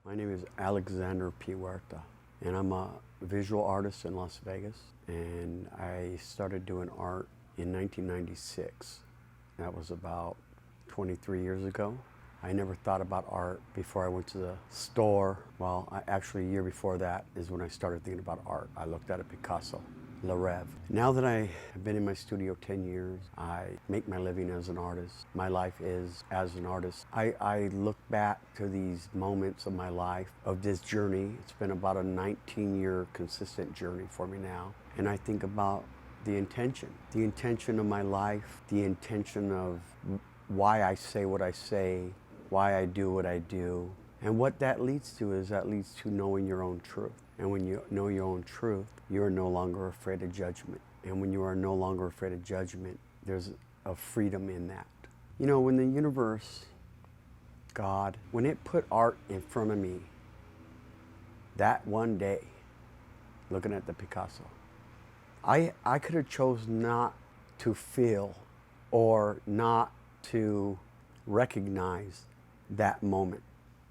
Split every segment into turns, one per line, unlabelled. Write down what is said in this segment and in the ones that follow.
My name is Alexander P. Huerta, and I'm a visual artist in Las Vegas. And I started doing art in 1996. That was about 23 years ago. I never thought about art before I went to the store. Well, actually a year before that is when I started thinking about art. I looked at a Picasso, Le Rêve. Now that I have been in my studio 10 years, I make my living as an artist. My life is as an artist. I look back to these moments of my life, of this journey. It's been about a 19-year consistent journey for me now. And I think about the intention of my life, the intention of why I say what I say, why I do what I do. And what that leads to is that leads to knowing your own truth. And when you know your own truth, you are no longer afraid of judgment. And when you are no longer afraid of judgment, there's a freedom in that. You know, when the universe, God, when it put art in front of me, that one day, looking at the Picasso, I could have chose not to feel or not to recognize that moment.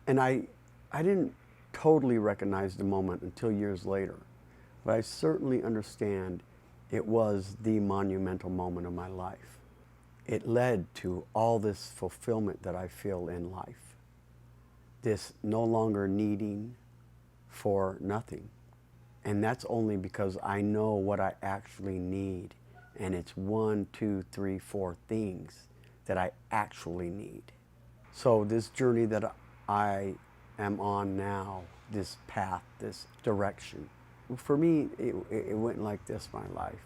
And I didn't totally recognize the moment until years later, but I certainly understand it was the monumental moment of my life. It led to all this fulfillment that I feel in life, this no longer needing for nothing. And that's only because I know what I actually need, and it's 1, 2, 3, 4 things that I actually need. So this journey that I am on now, this path, this direction, for me, it went like this, my life.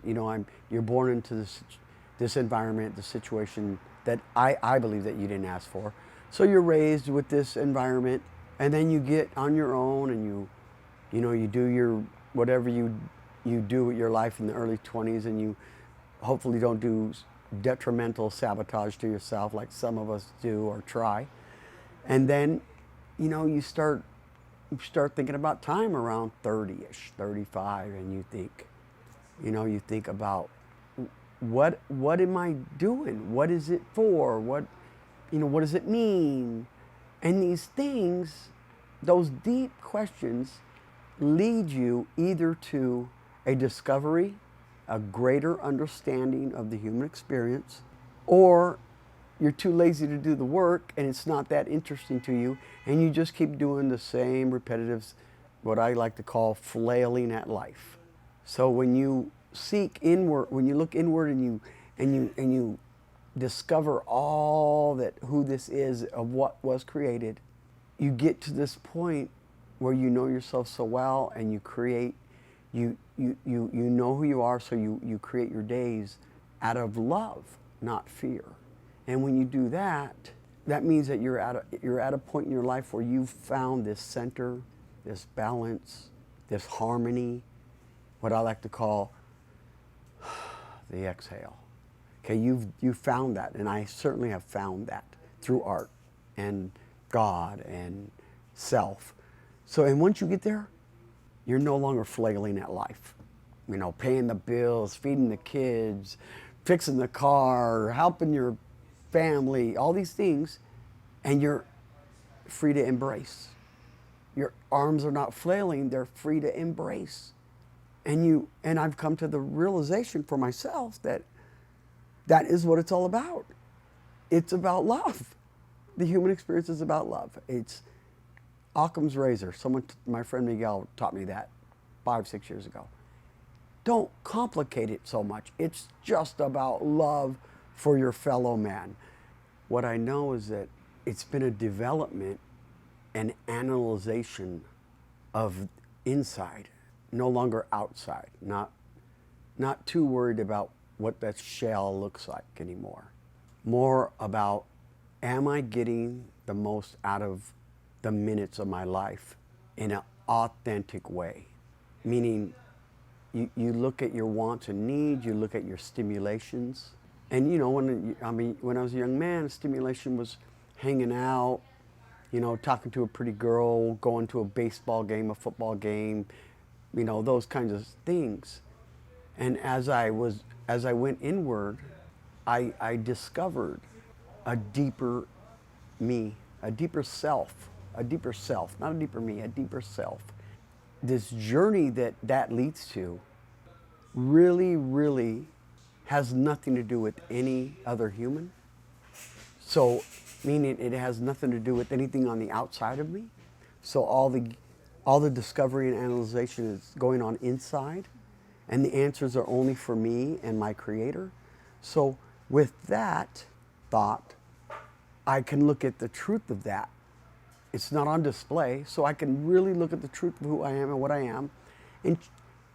You're born into this environment, this situation that I believe that you didn't ask for. So you're raised with this environment, and then you get on your own and you do your, whatever you do with your life in the early 20s, and you hopefully don't do detrimental sabotage to yourself like some of us do or try. And then, you start thinking about time around 30-ish, 35, and you think about what am I doing? What is it for? What does it mean? And these things, those deep questions, lead you either to a discovery, a greater understanding of the human experience, or you're too lazy to do the work and it's not that interesting to you, and you just keep doing the same repetitive, what I like to call flailing at life. So when you seek inward, when you look inward and you discover all that who this is of what was created, you get to this point where you know yourself so well, and you create, you know who you are, so you create your days out of love, not fear. And when you do that, that means that you're at a point in your life where you've found this center, this balance, this harmony, what I like to call the exhale. Okay, you've found that, and I certainly have found that through art and God and self. So, and once you get there, you're no longer flailing at life. Paying the bills, feeding the kids, fixing the car, helping your family, all these things, and you're free to embrace. Your arms are not flailing, they're free to embrace. And I've come to the realization for myself that that is what it's all about. It's about love. The human experience is about love. It's Occam's razor. My friend Miguel taught me that 5-6 years ago. Don't complicate it so much. It's just about love for your fellow man. What I know is that it's been a development and analyzation of inside, no longer outside. Not too worried about what that shell looks like anymore. More about, am I getting the most out of the minutes of my life in an authentic way? Meaning, you look at your wants and needs, you look at your stimulations. And when I was a young man, stimulation was hanging out, talking to a pretty girl, going to a baseball game, a football game, those kinds of things. And as I went inward, I discovered a deeper me, a deeper self a deeper self, not a deeper me, a deeper self. This journey that leads to really has nothing to do with any other human. So, meaning it has nothing to do with anything on the outside of me. So all the discovery and analyzation is going on inside, and the answers are only for me and my Creator. So with that thought, I can look at the truth of that. It's not on display, so I can really look at the truth of who I am and what I am. And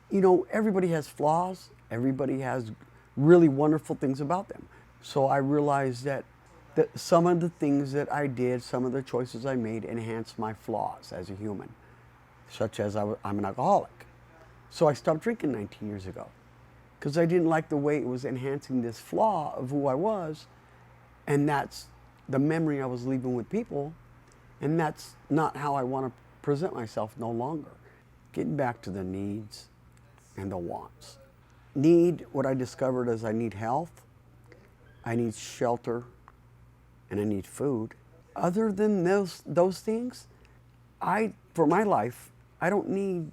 you know, everybody has flaws. Everybody has really wonderful things about them. So I realized that some of the things that I did, some of the choices I made enhanced my flaws as a human, such as I'm an alcoholic. So I stopped drinking 19 years ago because I didn't like the way it was enhancing this flaw of who I was, and that's the memory I was leaving with people, and that's not how I want to present myself no longer. Getting back to the needs and the wants. Need, what I discovered is I need health, I need shelter, and I need food. Other than those things, for my life, I don't need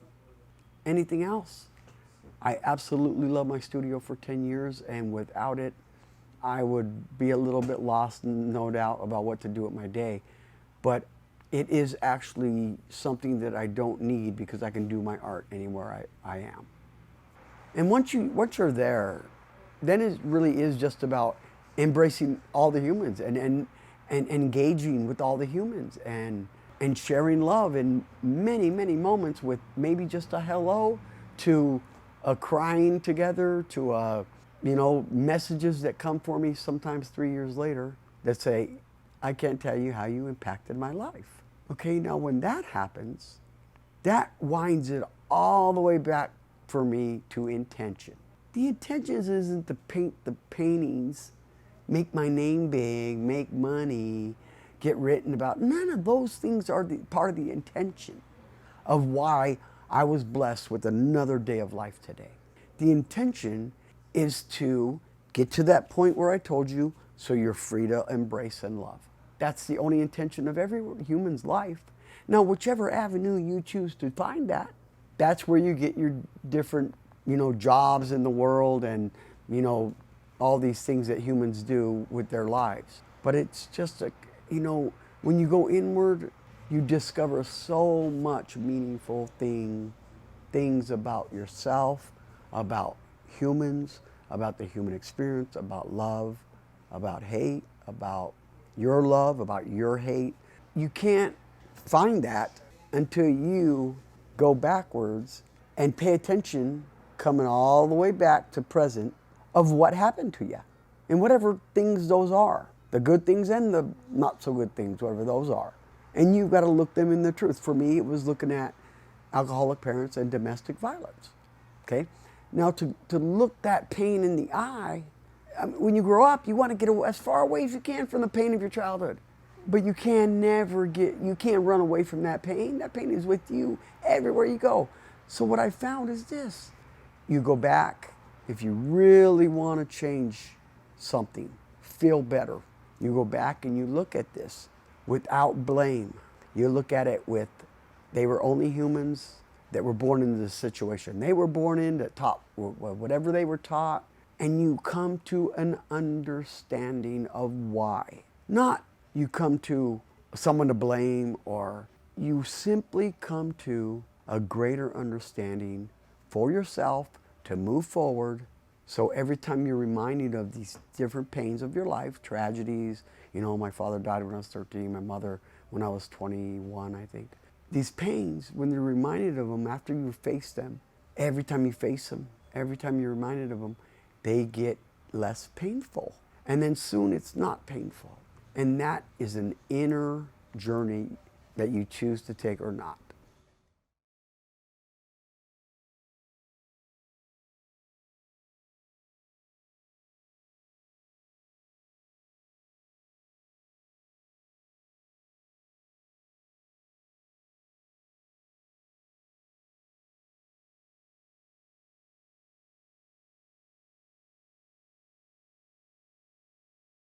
anything else. I absolutely love my studio for 10 years, and without it, I would be a little bit lost, no doubt, about what to do with my day. But it is actually something that I don't need because I can do my art anywhere I am. And once you're there, then it really is just about embracing all the humans and engaging with all the humans and sharing love in many moments, with maybe just a hello, to a crying together, to messages that come for me sometimes 3 years later that say, I can't tell you how you impacted my life. Okay, now when that happens, that winds it all the way back for me to intention. The intentions isn't to paint the paintings, make my name big, make money, get written about. None of those things are part of the intention of why I was blessed with another day of life today. The intention is to get to that point where I told you, so you're free to embrace and love. That's the only intention of every human's life. Now, whichever avenue you choose to find that, that's where you get your different, jobs in the world and, all these things that humans do with their lives. But it's just when you go inward, you discover so much meaningful things about yourself, about humans, about the human experience, about love, about hate, about your love, about your hate. You can't find that until you go backwards and pay attention, coming all the way back to present, of what happened to you. And whatever things those are, the good things and the not so good things, whatever those are. And you've got to look them in the truth. For me, it was looking at alcoholic parents and domestic violence. Okay? Now, to look that pain in the eye, when you grow up, you want to get as far away as you can from the pain of your childhood. But you can't run away from that pain. That pain is with you everywhere you go. So what I found is this. You go back, if you really want to change something, feel better, you go back and you look at this without blame. You look at it with, they were only humans that were born into this situation. They were born in, that taught whatever they were taught, and you come to an understanding of why. Not you come to someone to blame, or you simply come to a greater understanding for yourself to move forward. So every time you're reminded of these different pains of your life, tragedies, my father died when I was 13, my mother when I was 21, I think. These pains, when you're reminded of them after you face them, every time you face them, every time you're reminded of them, they get less painful. And then soon it's not painful. And that is an inner journey that you choose to take or not.